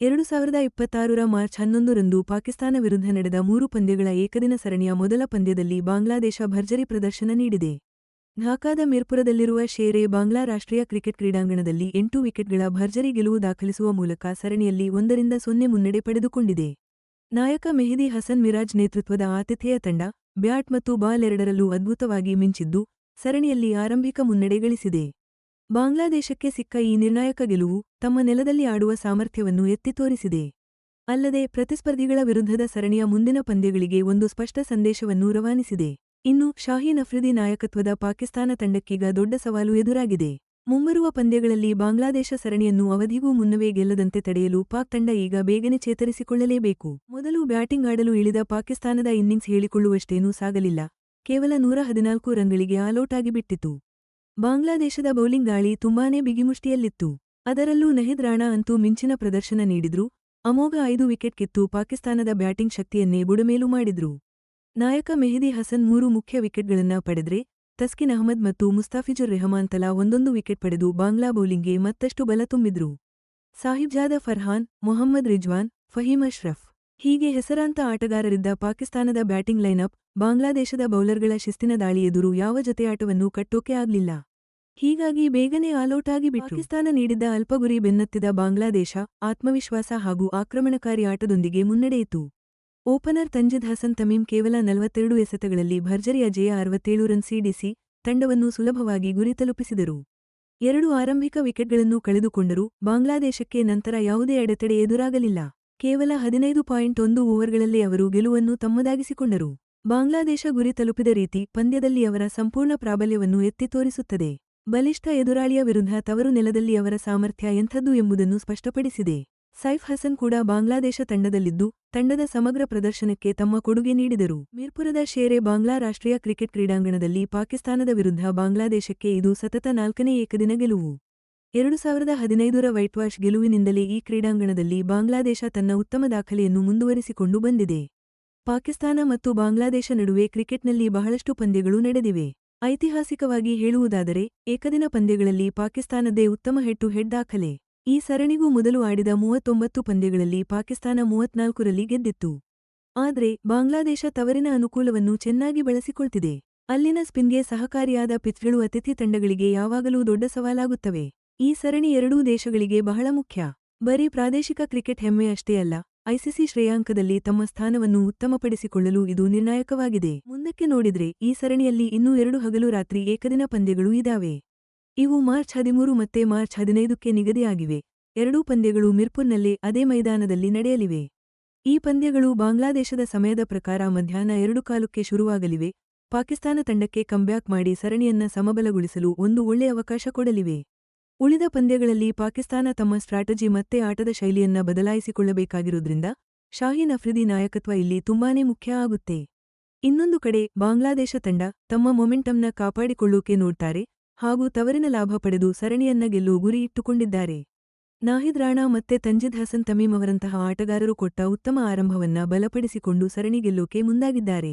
2026ರ March 11ರಂದು Pakistan ವಿರುದ್ಧ ನಡೆದ 3 ಪಂದ್ಯಗಳ ಏಕದಿನ ಸರಣಿಯ ಮೊದಲ ಪಂದ್ಯದಲ್ಲಿ ಬಾಂಗ್ಲಾದೇಶ ಭರ್ಜರಿ ಪ್ರದರ್ಶನ ನೀಡಿದೆ. ಢಾಕಾದ ಮಿರ್ಪುರದಲ್ಲಿರುವ ಶೇರ್-ಎ ಬಾಂಗ್ಲಾ ರಾಷ್ಟ್ರೀಯ ಕ್ರಿಕೆಟ್ ಕ್ರೀಡಾಂಗಣದಲ್ಲಿ 8 ವಿಕೆಟ್ಗಳ ಭರ್ಜರಿ ಗೆಲುವು ದಾಖಲಿಸುವ ಮೂಲಕ ಸರಣಿಯಲ್ಲಿ 1-0 ಮುನ್ನಡೆ ಪಡೆದುಕೊಂಡಿದೆ. ನಾಯಕ ಮೆಹಿದಿ ಹಸನ್ ಮಿರಾಜ್ ನೇತೃತ್ವದ ಆತಿಥೇಯ ತಂಡ, ಬ್ಯಾಟ್ ಮತ್ತು ಬಾಲ್ ಎರಡರಲ್ಲೂ ಅದ್ಭುತವಾಗಿ ಮಿಂಚಿದ್ದು, ಸರಣಿಯಲ್ಲಿ ಆರಂಭಿಕ ಮುನ್ನಡೆ ಗಳಿಸಿದೆ. ಬಾಂಗ್ಲಾದೇಶಕ್ಕೆ ಸಿಕ್ಕ ಈ ನಿರ್ಣಾಯಕ ಗೆಲುವು, ತಮ್ಮ ನೆಲದಲ್ಲಿ ಆಡುವ ಸಾಮರ್ಥ್ಯವನ್ನು ಎತ್ತಿ ತೋರಿಸಿದೆ. ಅಲ್ಲದೆ ಪ್ರತಿಸ್ಪರ್ಧಿಗಳ ವಿರುದ್ಧದ ಸರಣಿಯ ಮುಂದಿನ ಪಂದ್ಯಗಳಿಗೆ ಒಂದು ಸ್ಪಷ್ಟ ಸಂದೇಶವನ್ನು ರವಾನಿಸಿದೆ. ಇನ್ನು ಶಾಹೀನ್ ಅಫ್ರಿದಿ ನಾಯಕತ್ವದ ಪಾಕಿಸ್ತಾನ ತಂಡಕ್ಕೀಗ ದೊಡ್ಡ ಸವಾಲು ಎದುರಾಗಿದೆ. ಮುಂಬರುವ ಪಂದ್ಯಗಳಲ್ಲಿ ಬಾಂಗ್ಲಾದೇಶ ಸರಣಿಯನ್ನು ಅವಧಿಗೂ ಮುನ್ನವೇ ಗೆಲ್ಲದಂತೆ ತಡೆಯಲು ಪಾಕ್ ತಂಡ ಈಗ ಬೇಗನೆ ಚೇತರಿಸಿಕೊಳ್ಳಲೇಬೇಕು. ಮೊದಲು ಬ್ಯಾಟಿಂಗ್ ಆಡಲು ಇಳಿದ ಪಾಕಿಸ್ತಾನದ ಇನ್ನಿಂಗ್ಸ್ ಹೇಳಿಕೊಳ್ಳುವಷ್ಟೇನೂ ಸಾಗಲಿಲ್ಲ. ಕೇವಲ 114 ರನ್ಗಳಿಗೆ ಆಲೌಟಾಗಿಬಿಟ್ಟಿತು. ಬಾಂಗ್ಲಾದೇಶದ ಬೌಲಿಂಗ್ ದಾಳಿ ತುಂಬಾನೇ ಬಿಗಿಮುಷ್ಟಿಯಲ್ಲಿತ್ತು. ಅದರಲ್ಲೂ ನಹಿದ್ ರಾಣಾ ಅಂತೂ ಮಿಂಚಿನ ಪ್ರದರ್ಶನ ನೀಡಿದ್ರು. ಅಮೋಘ 5 ವಿಕೆಟ್ ಕಿತ್ತು ಪಾಕಿಸ್ತಾನದ ಬ್ಯಾಟಿಂಗ್ ಶಕ್ತಿಯನ್ನೇ ಬುಡಮೇಲು ಮಾಡಿದ್ರು. ನಾಯಕ ಮೆಹಿದಿ ಹಸನ್ 3 ಮುಖ್ಯ ವಿಕೆಟ್ಗಳನ್ನ ಪಡೆದ್ರೆ, ತಸ್ಕಿನ್ ಅಹ್ಮದ್ ಮತ್ತು ಮುಸ್ತಾಫಿಜುರ್ ರೆಹಮಾನ್ ತಲಾ ಒಂದೊಂದು ವಿಕೆಟ್ ಪಡೆದು ಬಾಂಗ್ಲಾ ಬೌಲಿಂಗ್ಗೆ ಮತ್ತಷ್ಟು ಬಲ ತುಂಬಿದ್ರು. ಸಾಹಿಬ್ಜಾದ ಫರ್ಹಾನ್, ಮೊಹಮ್ಮದ್ ರಿಜ್ವಾನ್, ಫಹೀಮ್ ಅಶ್ರಫ್ ಹೀಗೆ ಹೆಸರಾಂತ ಆಟಗಾರರಿದ್ದ ಪಾಕಿಸ್ತಾನದ ಬ್ಯಾಟಿಂಗ್ ಲೈನ್ಅಪ್, ಬಾಂಗ್ಲಾದೇಶದ ಬೌಲರ್ಗಳ ಶಿಸ್ತಿನ ದಾಳಿ ಎದುರು ಯಾವ ಜೊತೆಯಾಟವನ್ನೂ ಕಟ್ಟೋಕೆ ಆಗ್ಲಿಲ್ಲ. ಹೀಗಾಗಿ ಬೇಗನೆ ಆಲೌಟ್ ಆಗಿಬಿಟ್ರು. ಪಾಕಿಸ್ತಾನ ನೀಡಿದ್ದ ಅಲ್ಪ ಗುರಿ ಬೆನ್ನತ್ತಿದ ಬಾಂಗ್ಲಾದೇಶ, ಆತ್ಮವಿಶ್ವಾಸ ಹಾಗೂ ಆಕ್ರಮಣಕಾರಿ ಆಟದೊಂದಿಗೆ ಮುನ್ನಡೆಯಿತು. ಓಪನರ್ ತಂಜಿದ್ ಹಸನ್ ತಮೀಮ್ ಕೇವಲ 42 ಎಸೆತಗಳಲ್ಲಿ ಭರ್ಜರಿ ಅಜೇಯ 67 ರನ್ ಸಿಡಿಸಿ, ತಂಡವನ್ನು ಸುಲಭವಾಗಿ ಗುರಿ ತಲುಪಿಸಿದರು. 2 ಆರಂಭಿಕ ವಿಕೆಟ್ಗಳನ್ನು ಕಳೆದುಕೊಂಡರೂ, ಬಾಂಗ್ಲಾದೇಶಕ್ಕೆ ನಂತರ ಯಾವುದೇ ಅಡೆತಡೆ ಎದುರಾಗಲಿಲ್ಲ. ಕೇವಲ 15.1 ಓವರ್ಗಳಲ್ಲೇ ಅವರು ಗೆಲುವನ್ನು ತಮ್ಮದಾಗಿಸಿಕೊಂಡರು. ಬಾಂಗ್ಲಾದೇಶ ಗುರಿ ತಲುಪಿದ ರೀತಿ ಪಂದ್ಯದಲ್ಲಿ ಅವರ ಸಂಪೂರ್ಣ ಪ್ರಾಬಲ್ಯವನ್ನು ಎತ್ತಿ ತೋರಿಸುತ್ತದೆ. ಬಲಿಷ್ಠ ಎದುರಾಳಿಯ ವಿರುದ್ಧ ತವರು ನೆಲದಲ್ಲಿ ಅವರ ಸಾಮರ್ಥ್ಯ ಎಂಥದ್ದು ಎಂಬುದನ್ನು ಸ್ಪಷ್ಟಪಡಿಸಿದೆ. ಸೈಫ್ ಹಸನ್ ಕೂಡ ಬಾಂಗ್ಲಾದೇಶ ತಂಡದಲ್ಲಿದ್ದು, ತಂಡದ ಸಮಗ್ರ ಪ್ರದರ್ಶನಕ್ಕೆ ತಮ್ಮ ಕೊಡುಗೆ ನೀಡಿದರು. ಮಿರ್ಪುರದ ಶೇರ್-ಎ ಬಾಂಗ್ಲಾ ರಾಷ್ಟ್ರೀಯ ಕ್ರಿಕೆಟ್ ಕ್ರೀಡಾಂಗಣದಲ್ಲಿ ಪಾಕಿಸ್ತಾನದ ವಿರುದ್ಧ ಬಾಂಗ್ಲಾದೇಶಕ್ಕೆ ಇದು ಸತತ 4ನೇ ಏಕದಿನ ಗೆಲುವು. 2015ರ ವೈಟ್ವಾಶ್ ಗೆಲುವಿನಿಂದಲೇ ಈ ಕ್ರೀಡಾಂಗಣದಲ್ಲಿ ಬಾಂಗ್ಲಾದೇಶ ತನ್ನ ಉತ್ತಮ ದಾಖಲೆಯನ್ನು ಮುಂದುವರಿಸಿಕೊಂಡು ಬಂದಿದೆ. ಪಾಕಿಸ್ತಾನ ಮತ್ತು ಬಾಂಗ್ಲಾದೇಶ ನಡುವೆ ಕ್ರಿಕೆಟ್ನಲ್ಲಿ ಬಹಳಷ್ಟು ಪಂದ್ಯಗಳು ನಡೆದಿವೆ. ಐತಿಹಾಸಿಕವಾಗಿ ಹೇಳುವುದಾದರೆ, ಏಕದಿನ ಪಂದ್ಯಗಳಲ್ಲಿ ಪಾಕಿಸ್ತಾನದ್ದೇ ಉತ್ತಮ ಹೆಡ್ ಟು ಹೆಡ್ ದಾಖಲೆ. ಈ ಸರಣಿಗೂ ಮೊದಲು ಆಡಿದ 39 ಪಂದ್ಯಗಳಲ್ಲಿ ಪಾಕಿಸ್ತಾನ 34ರಲ್ಲಿ ಗೆದ್ದಿತ್ತು. ಆದ್ರೆ, ಬಾಂಗ್ಲಾದೇಶ ತವರಿನ ಅನುಕೂಲವನ್ನು ಚೆನ್ನಾಗಿ ಬಳಸಿಕೊಳ್ತಿದೆ. ಅಲ್ಲಿನ ಸ್ಪಿನ್ಗೆ ಸಹಕಾರಿಯಾದ ಪಿಚ್ಗಳು ಅತಿಥಿ ತಂಡಗಳಿಗೆ ಯಾವಾಗಲೂ ದೊಡ್ಡ ಸವಾಲಾಗುತ್ತವೆ. ಈ ಸರಣಿ ಎರಡೂ ದೇಶಗಳಿಗೆ ಬಹಳ ಮುಖ್ಯ. ಬರೀ ಪ್ರಾದೇಶಿಕ ಕ್ರಿಕೆಟ್ ಹೆಮ್ಮೆ ಅಷ್ಟೇ ಅಲ್ಲ, ಐಸಿಸಿ ಶ್ರೇಯಾಂಕದಲ್ಲಿ ತಮ್ಮ ಸ್ಥಾನವನ್ನು ಉತ್ತಮಪಡಿಸಿಕೊಳ್ಳಲು ಇದು ನಿರ್ಣಾಯಕವಾಗಿದೆ. ಮುಂದಕ್ಕೆ ನೋಡಿದ್ರೆ ಈ ಸರಣಿಯಲ್ಲಿ ಇನ್ನೂ 2 ಹಗಲು-ರಾತ್ರಿ ಏಕದಿನ ಪಂದ್ಯಗಳು ಇದಾವೆ. ಇವು ಮಾರ್ಚ್ 13 ಮತ್ತೆ ಮಾರ್ಚ್ 15ಕ್ಕೆ ನಿಗದಿಯಾಗಿವೆ. ಎರಡೂ ಪಂದ್ಯಗಳು ಮಿರ್ಪುರ್ನಲ್ಲೇ ಅದೇ ಮೈದಾನದಲ್ಲಿ ನಡೆಯಲಿವೆ. ಈ ಪಂದ್ಯಗಳು ಬಾಂಗ್ಲಾದೇಶದ ಸಮಯದ ಪ್ರಕಾರ ಮಧ್ಯಾಹ್ನ 2:15ಕ್ಕೆ ಶುರುವಾಗಲಿವೆ. ಪಾಕಿಸ್ತಾನ ತಂಡಕ್ಕೆ ಕಮ್ಬ್ಯಾಕ್ ಮಾಡಿ ಸರಣಿಯನ್ನ ಸಮಬಲಗೊಳಿಸಲು ಒಂದು ಒಳ್ಳೆ ಅವಕಾಶ ಕೊಡಲಿವೆ. ಉಳಿದ ಪಂದ್ಯಗಳಲ್ಲಿ ಪಾಕಿಸ್ತಾನ ತಮ್ಮ ಸ್ಟ್ರಾಟಜಿ ಮತ್ತೆ ಆಟದ ಶೈಲಿಯನ್ನ ಬದಲಾಯಿಸಿಕೊಳ್ಳಬೇಕಾಗಿರೋದ್ರಿಂದ ಶಾಹೀನ್ ಅಫ್ರಿದಿ ನಾಯಕತ್ವ ಇಲ್ಲಿ ತುಂಬಾನೇ ಮುಖ್ಯ ಆಗುತ್ತೆ. ಇನ್ನೊಂದು ಕಡೆ ಬಾಂಗ್ಲಾದೇಶ ತಂಡ ತಮ್ಮ ಮೊಮೆಂಟಮ್ನ ಕಾಪಾಡಿಕೊಳ್ಳೋಕೆ ನೋಡ್ತಾರೆ ಹಾಗೂ ತವರಿನ ಲಾಭ ಪಡೆದು ಸರಣಿಯನ್ನ ಗೆಲ್ಲೋ ಗುರಿ ಇಟ್ಟುಕೊಂಡಿದ್ದಾರೆ. ನಾಹಿದ್ ರಾಣಾ ಮತ್ತೆ ತಂಜಿದ್ ಹಸನ್ ತಮೀಮ್ ಅವರಂತಹ ಆಟಗಾರರು ಕೊಟ್ಟ ಉತ್ತಮ ಆರಂಭವನ್ನ ಬಲಪಡಿಸಿಕೊಂಡು ಸರಣಿ ಗೆಲ್ಲೋಕೆ ಮುಂದಾಗಿದ್ದಾರೆ.